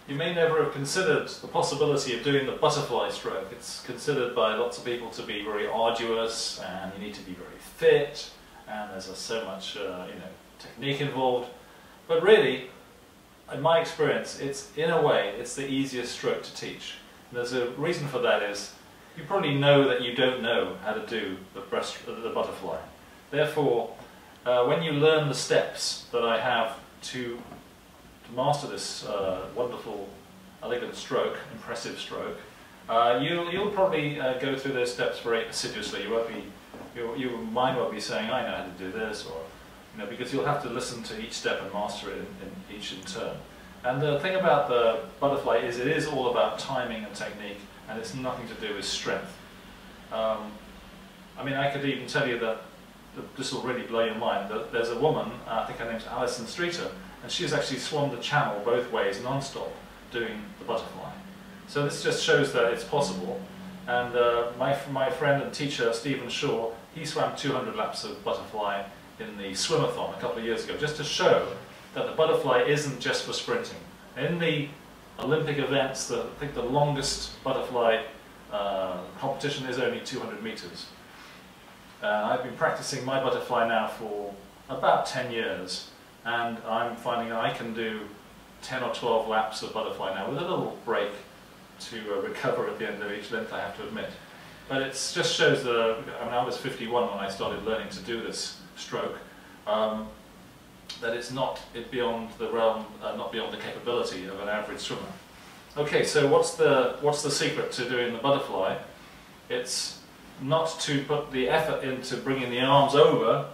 You may never have considered the possibility of doing the butterfly stroke. It's considered by lots of people to be very arduous, and you need to be very fit, and there's so much technique involved. But really, in my experience, in a way, it's the easiest stroke to teach. And there's a reason for that is, you probably know that you don't know how to do the butterfly. Therefore, when you learn the steps that I have to master this wonderful, elegant stroke, impressive stroke, you'll probably go through those steps very assiduously. You won't be, your mind won't be saying, "I know how to do this," or because you'll have to listen to each step and master it in each in turn. And the thing about the butterfly is it is all about timing and technique, and it's nothing to do with strength. I mean, I could even tell you that this will really blow your mind, that there's a woman, I think her name's Alison Streeter, and she's actually swum the channel both ways non-stop doing the butterfly. So this just shows that it's possible. And my friend and teacher, Stephen Shaw, he swam 200 laps of butterfly in the swimathon a couple of years ago, just to show that the butterfly isn't just for sprinting. In the Olympic events, I think the longest butterfly competition is only 200 meters. I've been practicing my butterfly now for about 10 years, and I'm finding that I can do 10 or 12 laps of butterfly now, with a little break to recover at the end of each length, I have to admit. But it just shows that, I mean, I was 51 when I started learning to do this stroke, that it's not beyond the realm, not beyond the capability of an average swimmer. Okay, so what's the secret to doing the butterfly? It's not to put the effort into bringing the arms over,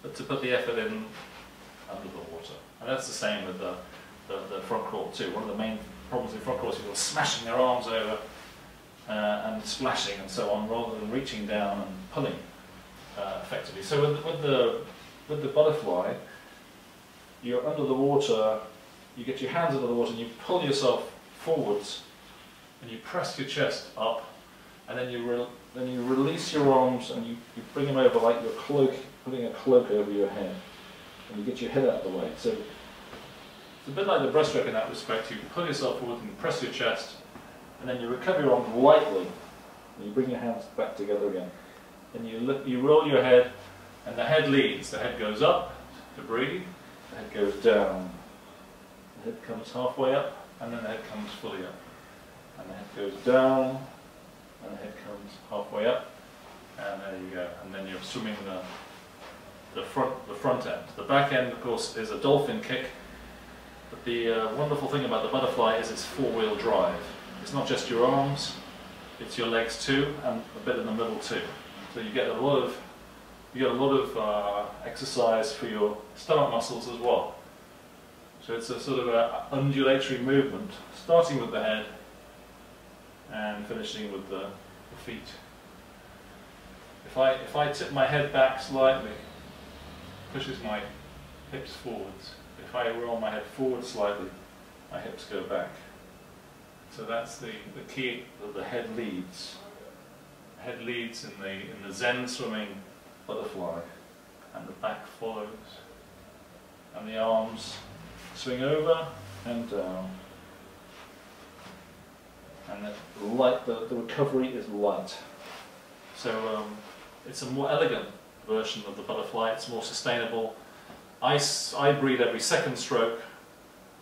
but to put the effort in under the water. And that's the same with the front crawl too. One of the main problems in front crawl is people smashing their arms over and splashing and so on, rather than reaching down and pulling effectively. So with the butterfly, you're under the water, you get your hands under the water and you pull yourself forwards and you press your chest up, and then you release your arms and you bring them over like you're putting a cloak over your head, and you get your head out of the way. So it's a bit like the breaststroke in that respect. You pull yourself forward and you press your chest, and then you recover your arms lightly, and you bring your hands back together again. And you roll your head, and the head leads. The head goes up to breathe, the head goes down, the head comes halfway up, and then the head comes fully up. And the head goes down, and the head comes halfway up, and there you go. And then you're swimming the front end. The back end, of course, is a dolphin kick. But the wonderful thing about the butterfly is it's four-wheel drive. It's not just your arms, it's your legs too, and a bit in the middle too. So you get a lot of exercise for your stomach muscles as well. So it's a sort of a undulatory movement, starting with the head and finishing with the feet. If I tip my head back slightly, pushes my hips forwards. If I roll my head forward slightly, my hips go back. So that's the key, that the head leads. The head leads in the Zen swimming butterfly, and the back follows. And the arms swing over and down. And the recovery is light. So it's a more elegant version of the butterfly. It's more sustainable. I breathe every second stroke,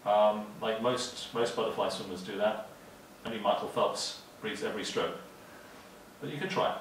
like most butterfly swimmers do that. Only Michael Phelps breathes every stroke. But you can try it.